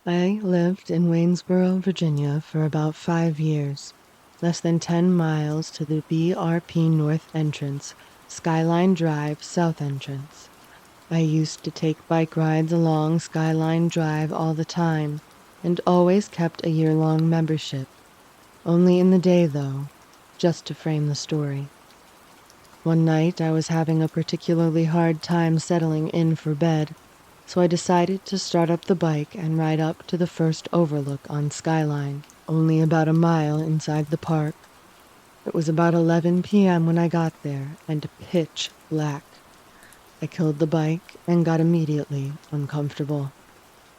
I lived in Waynesboro, Virginia for about 5 years, less than 10 miles to the BRP North entrance, Skyline Drive South entrance. I used to take bike rides along Skyline Drive all the time and always kept a year-long membership. Only in the day, though, just to frame the story. One night I was having a particularly hard time settling in for bed, so I decided to start up the bike and ride up to the first overlook on Skyline, only about a mile inside the park. It was about 11 p.m. when I got there, and pitch black. I killed the bike and got immediately uncomfortable.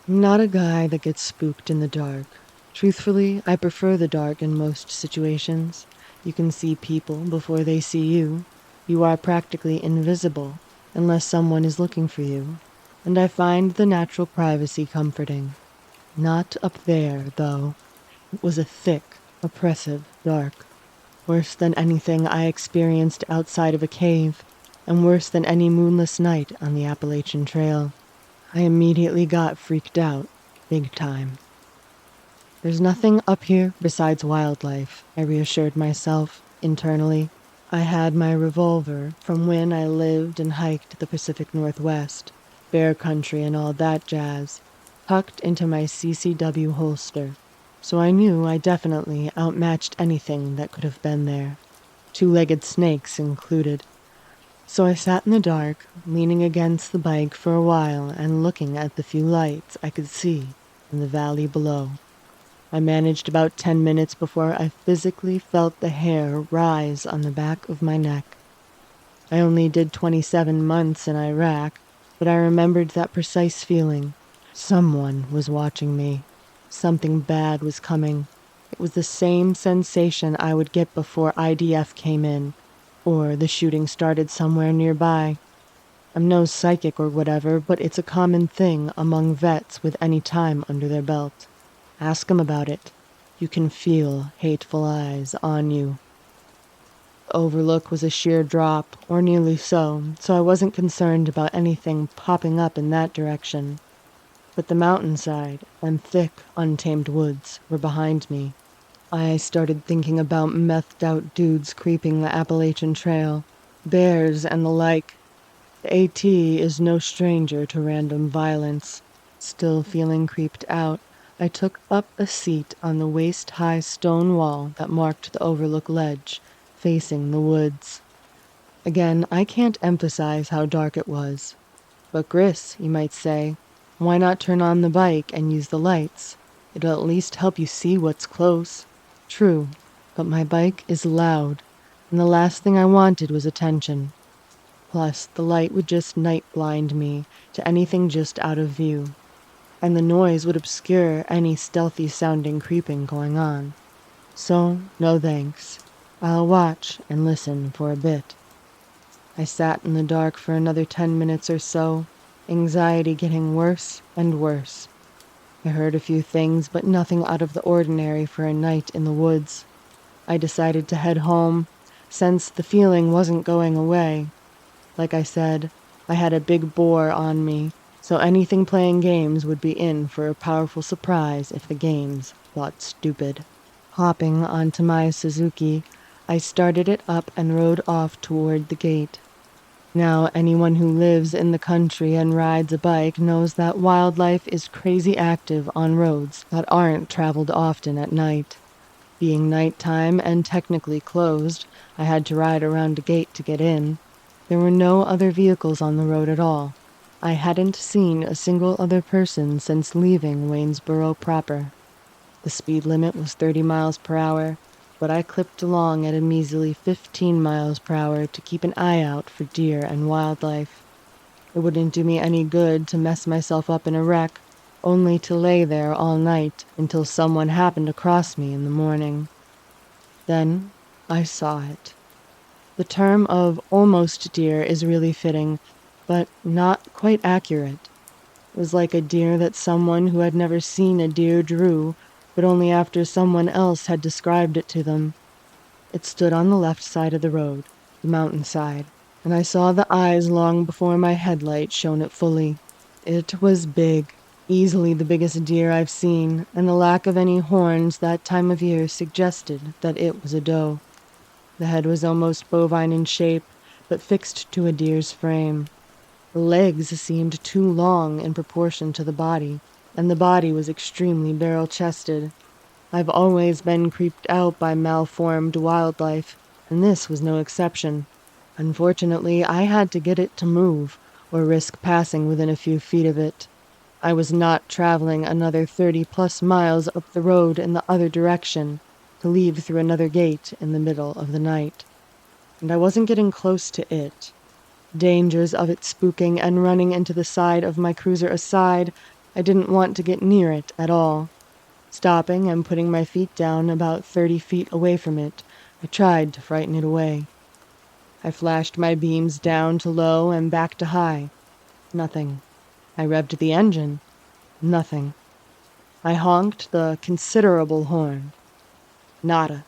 I'm not a guy that gets spooked in the dark. Truthfully, I prefer the dark in most situations. You can see people before they see you. You are practically invisible, unless someone is looking for you. And I find the natural privacy comforting. Not up there, though. It was a thick, oppressive dark. Worse than anything I experienced outside of a cave, and worse than any moonless night on the Appalachian Trail. I immediately got freaked out, big time. There's nothing up here besides wildlife, I reassured myself internally. I had my revolver from when I lived and hiked the Pacific Northwest, bear country and all that jazz, tucked into my CCW holster, so I knew I definitely outmatched anything that could have been there, two-legged snakes included. So I sat in the dark, leaning against the bike for a while and looking at the few lights I could see in the valley below. I managed about 10 minutes before I physically felt the hair rise on the back of my neck. I only did 27 months in Iraq, but I remembered that precise feeling. Someone was watching me. Something bad was coming. It was the same sensation I would get before IDF came in, or the shooting started somewhere nearby. I'm no psychic or whatever, but it's a common thing among vets with any time under their belt. Ask them about it. You can feel hateful eyes on you. The overlook was a sheer drop, or nearly so I wasn't concerned about anything popping up in that direction. But the mountainside and thick, untamed woods were behind me. I started thinking about methed-out dudes creeping the Appalachian Trail, bears and the like. The AT is no stranger to random violence. Still feeling creeped out, I took up a seat on the waist-high stone wall that marked the overlook ledge, facing the woods. Again, I can't emphasize how dark it was. But Gris, you might say, why not turn on the bike and use the lights? It'll at least help you see what's close. True, but my bike is loud, and the last thing I wanted was attention. Plus, the light would just night blind me to anything just out of view, and the noise would obscure any stealthy-sounding creeping going on. So, no thanks. I'll watch and listen for a bit. I sat in the dark for another 10 minutes or so, anxiety getting worse and worse. I heard a few things, but nothing out of the ordinary for a night in the woods. I decided to head home, since the feeling wasn't going away. Like I said, I had a big bore on me, so anything playing games would be in for a powerful surprise if the games got stupid. Hopping onto my Suzuki, I started it up and rode off toward the gate. Now, anyone who lives in the country and rides a bike knows that wildlife is crazy active on roads that aren't traveled often at night. Being nighttime and technically closed, I had to ride around a gate to get in. There were no other vehicles on the road at all. I hadn't seen a single other person since leaving Waynesboro proper. The speed limit was 30 miles per hour, but I clipped along at a measly 15 miles per hour to keep an eye out for deer and wildlife. It wouldn't do me any good to mess myself up in a wreck, only to lay there all night until someone happened across me in the morning. Then I saw it. The term of almost deer is really fitting, but not quite accurate. It was like a deer that someone who had never seen a deer drew, but only after someone else had described it to them. It stood on the left side of the road, the mountainside, and I saw the eyes long before my headlight shone it fully. It was big, Easily the biggest deer I've seen, and the lack of any horns that time of year suggested that it was a doe. The head was almost bovine in shape, but fixed to a deer's frame. The legs seemed too long in proportion to the body, and the body was extremely barrel-chested. I've always been creeped out by malformed wildlife, and this was no exception. Unfortunately, I had to get it to move, or risk passing within a few feet of it. I was not traveling another 30-plus miles up the road in the other direction, to leave through another gate in the middle of the night. And I wasn't getting close to it. Dangers of it spooking and running into the side of my cruiser aside, I didn't want to get near it at all. Stopping and putting my feet down about 30 feet away from it, I tried to frighten it away. I flashed my beams down to low and back to high. Nothing. I revved the engine. Nothing. I honked the considerable horn. Nada.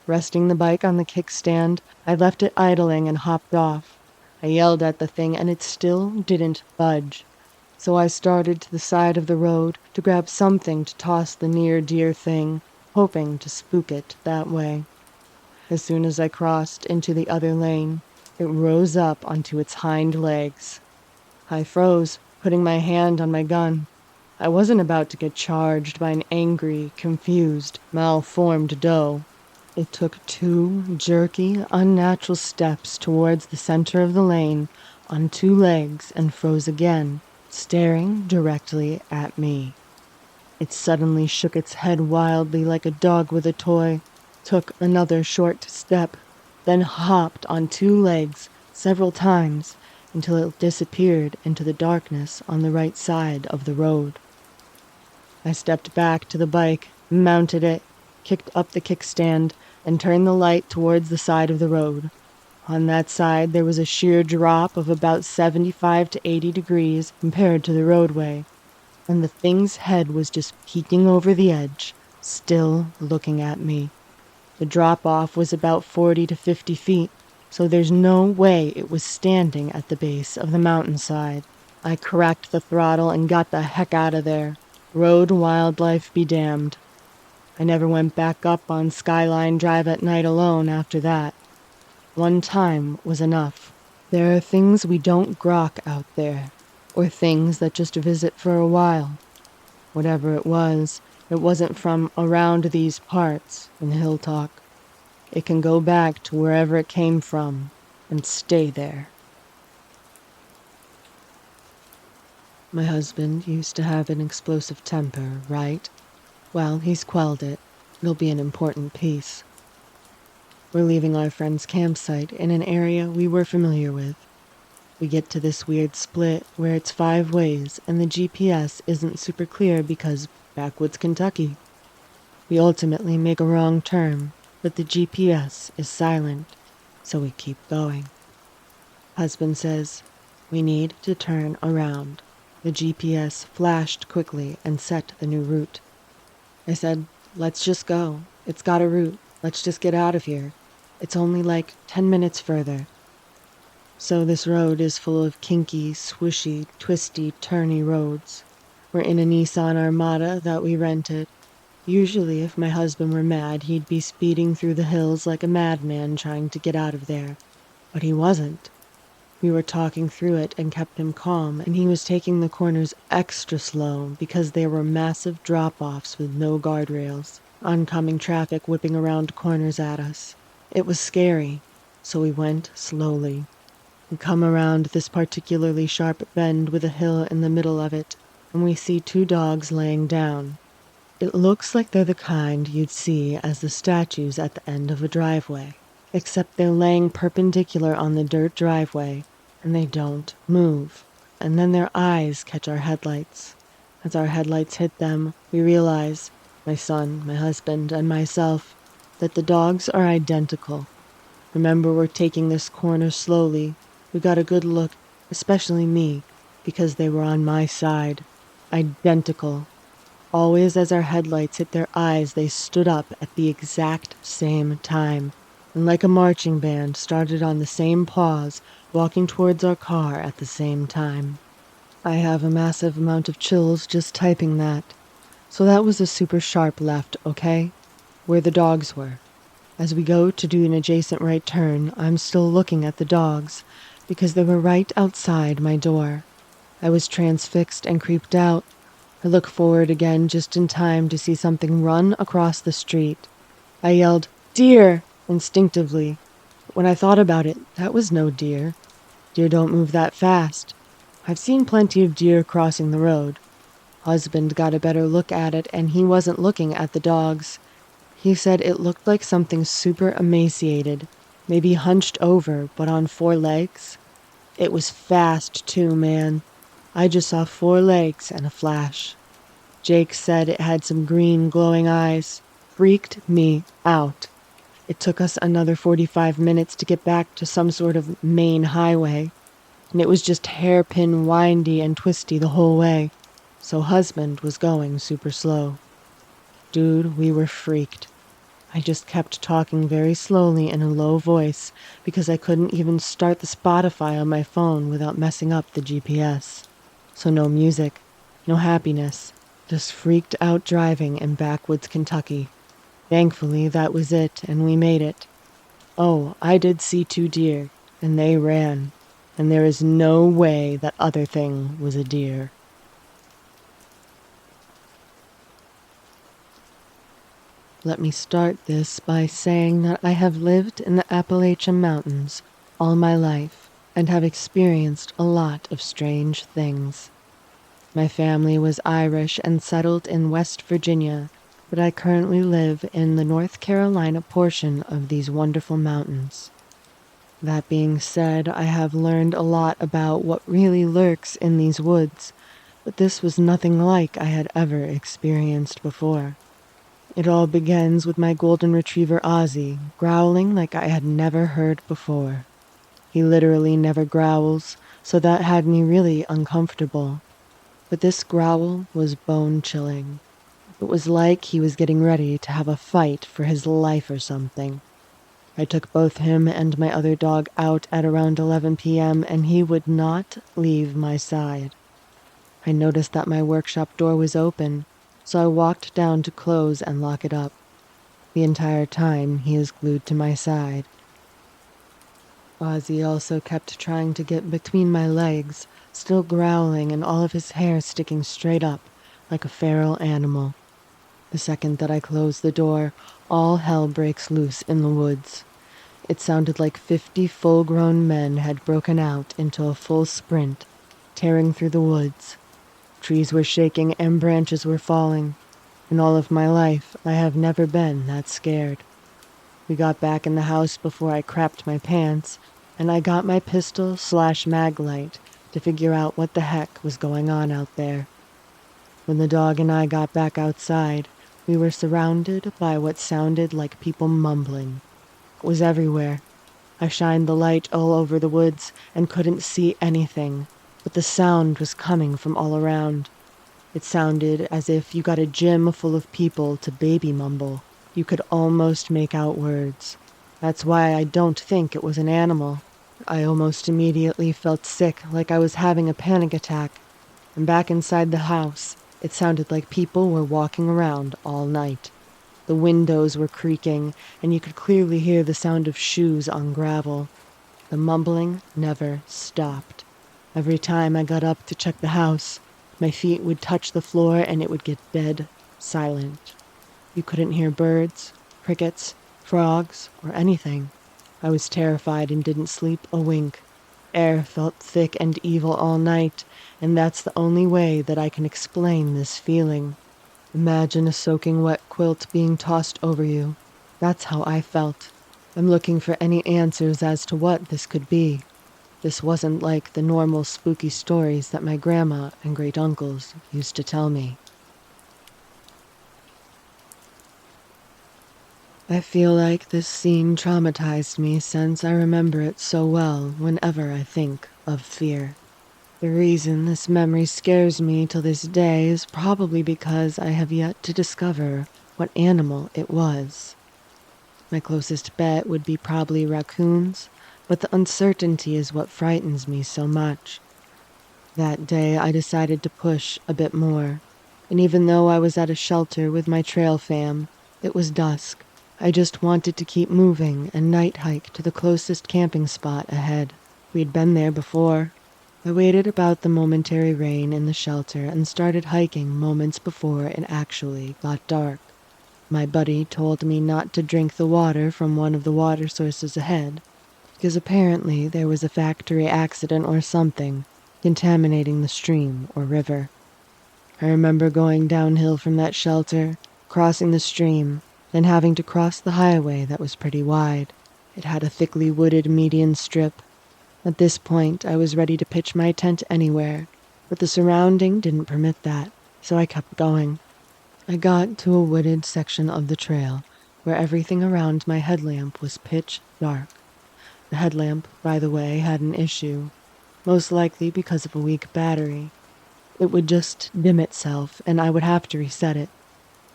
Resting the bike on the kickstand, I left it idling and hopped off. I yelled at the thing and it still didn't budge. So I started to the side of the road to grab something to toss the near deer thing, hoping to spook it that way. As soon as I crossed into the other lane, it rose up onto its hind legs. I froze, putting my hand on my gun. I wasn't about to get charged by an angry, confused, malformed doe. It took 2 jerky, unnatural steps towards the center of the lane on 2 legs and froze again, staring directly at me. It suddenly shook its head wildly like a dog with a toy, took another short step, then hopped on 2 legs several times until it disappeared into the darkness on the right side of the road. I stepped back to the bike, mounted it, kicked up the kickstand, and turned the light towards the side of the road. On that side, there was a sheer drop of about 75 to 80 degrees compared to the roadway, and the thing's head was just peeking over the edge, still looking at me. The drop-off was about 40 to 50 feet, so there's no way it was standing at the base of the mountainside. I cracked the throttle and got the heck out of there. Road wildlife be damned. I never went back up on Skyline Drive at night alone after that. One time was enough. There are things we don't grok out there, or things that just visit for a while. Whatever it wasn't from around these parts in Hill Talk. It can go back to wherever it came from and stay there. My husband used to have an explosive temper, right? Well, he's quelled it. It'll be an important piece. We're leaving our friend's campsite in an area we were familiar with. We get to this weird split where it's 5 ways and the GPS isn't super clear because backwoods Kentucky. We ultimately make a wrong turn, but the GPS is silent, so we keep going. Husband says, we need to turn around. The GPS flashed quickly and set the new route. I said, let's just go. It's got a route. Let's just get out of here. It's only like 10 minutes further. So this road is full of kinky, swishy, twisty, turny roads. We're in a Nissan Armada that we rented. Usually if my husband were mad, he'd be speeding through the hills like a madman trying to get out of there. But he wasn't. We were talking through it and kept him calm, and he was taking the corners extra slow because there were massive drop-offs with no guardrails. Oncoming traffic whipping around corners at us. It was scary, so we went slowly. We come around this particularly sharp bend with a hill in the middle of it, and we see 2 dogs laying down. It looks like they're the kind you'd see as the statues at the end of a driveway, except they're laying perpendicular on the dirt driveway, and they don't move. And then their eyes catch our headlights. As our headlights hit them, we realize, my son, my husband, and myself, that the dogs are identical. Remember, we're taking this corner slowly. We got a good look, especially me, because they were on my side. Identical. Always as our headlights hit their eyes, they stood up at the exact same time, and like a marching band, started on the same pause, walking towards our car at the same time. I have a massive amount of chills just typing that. So that was a super sharp left, okay? Where the dogs were. As we go to do an adjacent right turn, I'm still looking at the dogs, because they were right outside my door. I was transfixed and creeped out. I look forward again just in time to see something run across the street. I yelled, "Deer!" instinctively. But when I thought about it, that was no deer. Deer don't move that fast. I've seen plenty of deer crossing the road. Husband got a better look at it, and he wasn't looking at the dogs. He said it looked like something super emaciated, maybe hunched over, but on four legs. It was fast, too, man. I just saw four legs and a flash. Jake said it had some green, glowing eyes. Freaked me out. It took us another 45 minutes to get back to some sort of main highway, and it was just hairpin windy and twisty the whole way, so husband was going super slow. Dude, we were freaked. I just kept talking very slowly in a low voice because I couldn't even start the Spotify on my phone without messing up the GPS. So no music, no happiness, just freaked out driving in backwoods Kentucky. Thankfully, that was it, and we made it. Oh, I did see two deer, and they ran, and there is no way that other thing was a deer. Let me start this by saying that I have lived in the Appalachian Mountains all my life and have experienced a lot of strange things. My family was Irish and settled in West Virginia, but I currently live in the North Carolina portion of these wonderful mountains. That being said, I have learned a lot about what really lurks in these woods, but this was nothing like I had ever experienced before. It all begins with my golden retriever Ozzy growling like I had never heard before. He literally never growls, so that had me really uncomfortable. But this growl was bone-chilling. It was like he was getting ready to have a fight for his life or something. I took both him and my other dog out at around 11 p.m. and he would not leave my side. I noticed that my workshop door was open, so I walked down to close and lock it up. The entire time, he is glued to my side. Ozzy also kept trying to get between my legs, still growling and all of his hair sticking straight up, like a feral animal. The second that I close the door, all hell breaks loose in the woods. It sounded like 50 full-grown men had broken out into a full sprint, tearing through the woods. Trees were shaking and branches were falling. In all of my life, I have never been that scared. We got back in the house before I crapped my pants, and I got my pistol/mag light to figure out what the heck was going on out there. When the dog and I got back outside, we were surrounded by what sounded like people mumbling. It was everywhere. I shined the light all over the woods and couldn't see anything, but the sound was coming from all around. It sounded as if you got a gym full of people to baby mumble. You could almost make out words. That's why I don't think it was an animal. I almost immediately felt sick, like I was having a panic attack. And back inside the house, it sounded like people were walking around all night. The windows were creaking, and you could clearly hear the sound of shoes on gravel. The mumbling never stopped. Every time I got up to check the house, my feet would touch the floor and it would get dead silent. You couldn't hear birds, crickets, frogs, or anything. I was terrified and didn't sleep a wink. Air felt thick and evil all night, and that's the only way that I can explain this feeling. Imagine a soaking wet quilt being tossed over you. That's how I felt. I'm looking for any answers as to what this could be. This wasn't like the normal spooky stories that my grandma and great-uncles used to tell me. I feel like this scene traumatized me since I remember it so well whenever I think of fear. The reason this memory scares me till this day is probably because I have yet to discover what animal it was. My closest bet would be probably raccoons, but the uncertainty is what frightens me so much. That day, I decided to push a bit more. And even though I was at a shelter with my trail fam, it was dusk. I just wanted to keep moving and night hike to the closest camping spot ahead. We'd been there before. I waited about the momentary rain in the shelter and started hiking moments before it actually got dark. My buddy told me not to drink the water from one of the water sources ahead, because apparently there was a factory accident or something contaminating the stream or river. I remember going downhill from that shelter, crossing the stream, then having to cross the highway that was pretty wide. It had a thickly wooded median strip. At this point, I was ready to pitch my tent anywhere, but the surrounding didn't permit that, so I kept going. I got to a wooded section of the trail where everything around my headlamp was pitch dark. The headlamp, by the way, had an issue, most likely because of a weak battery. It would just dim itself, and I would have to reset it.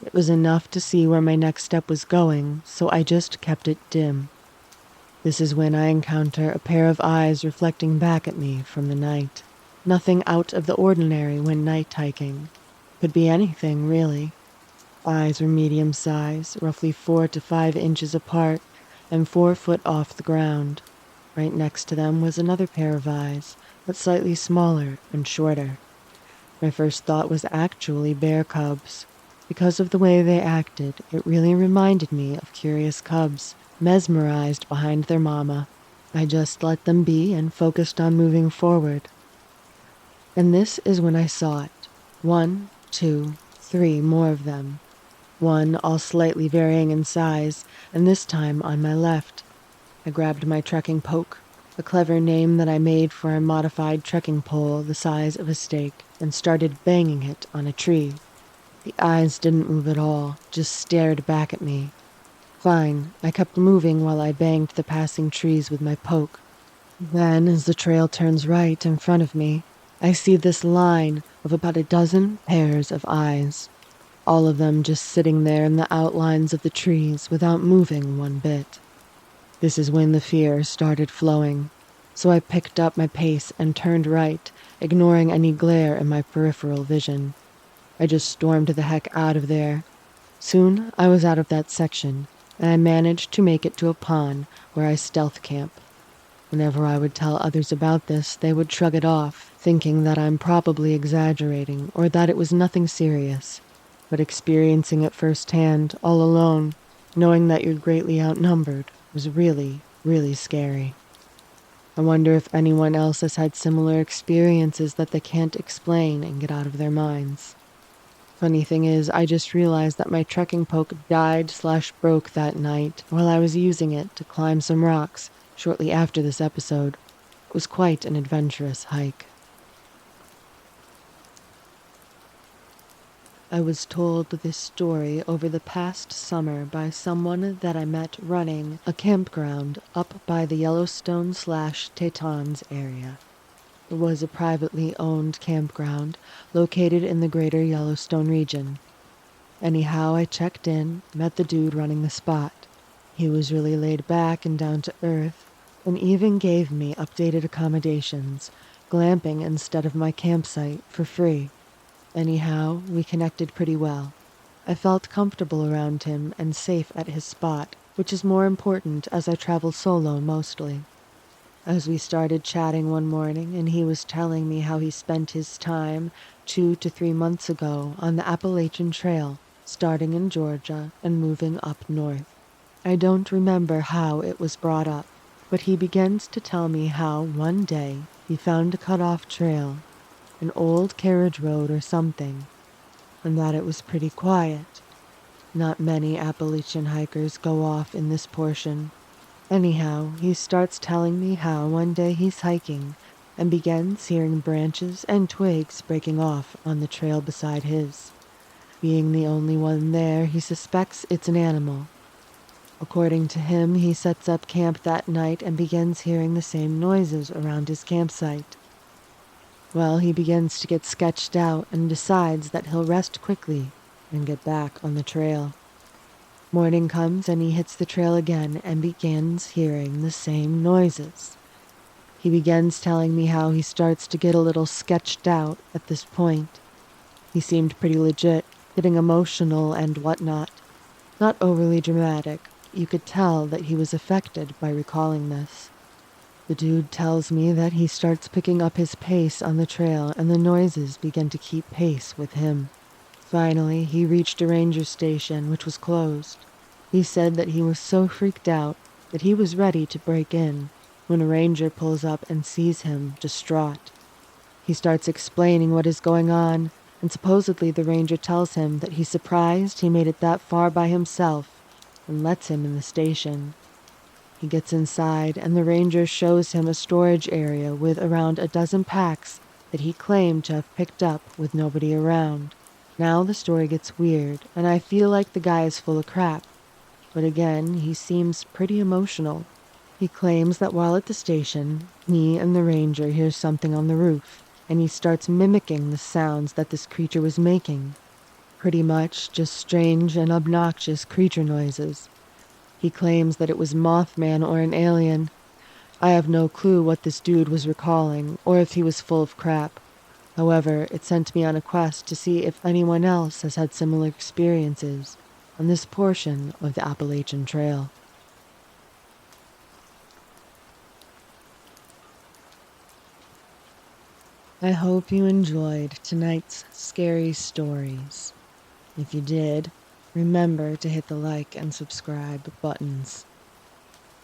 It was enough to see where my next step was going, so I just kept it dim. This is when I encounter a pair of eyes reflecting back at me from the night. Nothing out of the ordinary when night hiking. Could be anything, really. Eyes were medium size, roughly 4 to 5 inches apart, and 4 foot off the ground. Right next to them was another pair of eyes, but slightly smaller and shorter. My first thought was actually bear cubs. Because of the way they acted, it really reminded me of curious cubs, mesmerized behind their mama. I just let them be and focused on moving forward. And this is when I saw it. 1, 2, 3 more of them. One all slightly varying in size, and this time on my left. I grabbed my trekking poke, a clever name that I made for a modified trekking pole the size of a stake, and started banging it on a tree. The eyes didn't move at all, just stared back at me. Fine, I kept moving while I banged the passing trees with my poke. Then, as the trail turns right in front of me, I see this line of about a dozen pairs of eyes. All of them just sitting there in the outlines of the trees without moving one bit. This is when the fear started flowing, so I picked up my pace and turned right, ignoring any glare in my peripheral vision. I just stormed the heck out of there. Soon I was out of that section, and I managed to make it to a pond where I stealth camp. Whenever I would tell others about this, they would shrug it off, thinking that I'm probably exaggerating or that it was nothing serious. But experiencing it firsthand, all alone, knowing that you're greatly outnumbered, was really, really scary. I wonder if anyone else has had similar experiences that they can't explain and get out of their minds. Funny thing is, I just realized that my trekking poke died/broke that night while I was using it to climb some rocks shortly after this episode. It was quite an adventurous hike. I was told this story over the past summer by someone that I met running a campground up by the Yellowstone/Tetons area. It was a privately owned campground located in the greater Yellowstone region. Anyhow, I checked in, met the dude running the spot. He was really laid back and down to earth, and even gave me updated accommodations, glamping instead of my campsite for free. Anyhow, we connected pretty well. I felt comfortable around him and safe at his spot, which is more important as I travel solo mostly. As we started chatting one morning and he was telling me how he spent his time 2 to 3 months ago on the Appalachian Trail, starting in Georgia and moving up north. I don't remember how it was brought up, but he begins to tell me how one day he found a cut-off trail, an old carriage road or something, and that it was pretty quiet. Not many Appalachian hikers go off in this portion. Anyhow, he starts telling me how one day he's hiking and begins hearing branches and twigs breaking off on the trail beside his. Being the only one there, he suspects it's an animal. According to him, he sets up camp that night and begins hearing the same noises around his campsite. Well, he begins to get sketched out and decides that he'll rest quickly and get back on the trail. Morning comes and he hits the trail again and begins hearing the same noises. He begins telling me how he starts to get a little sketched out at this point. He seemed pretty legit, getting emotional and whatnot. Not overly dramatic. You could tell that he was affected by recalling this. The dude tells me that he starts picking up his pace on the trail and the noises begin to keep pace with him. Finally, he reached a ranger station, which was closed. He said that he was so freaked out that he was ready to break in when a ranger pulls up and sees him, distraught. He starts explaining what is going on, and supposedly the ranger tells him that he's surprised he made it that far by himself and lets him in the station. He gets inside, and the ranger shows him a storage area with around a dozen packs that he claimed to have picked up with nobody around. Now the story gets weird, and I feel like the guy is full of crap. But again, he seems pretty emotional. He claims that while at the station, he and the ranger hear something on the roof, and he starts mimicking the sounds that this creature was making. Pretty much just strange and obnoxious creature noises. He claims that it was Mothman or an alien. I have no clue what this dude was recalling, or if he was full of crap. However, it sent me on a quest to see if anyone else has had similar experiences on this portion of the Appalachian Trail. I hope you enjoyed tonight's scary stories. If you did, remember to hit the like and subscribe buttons.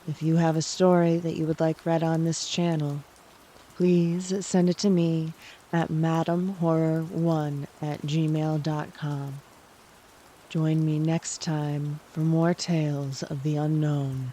If you have a story that you would like read on this channel, please send it to me at madamhorror1@gmail.com. Join me next time for more tales of the unknown.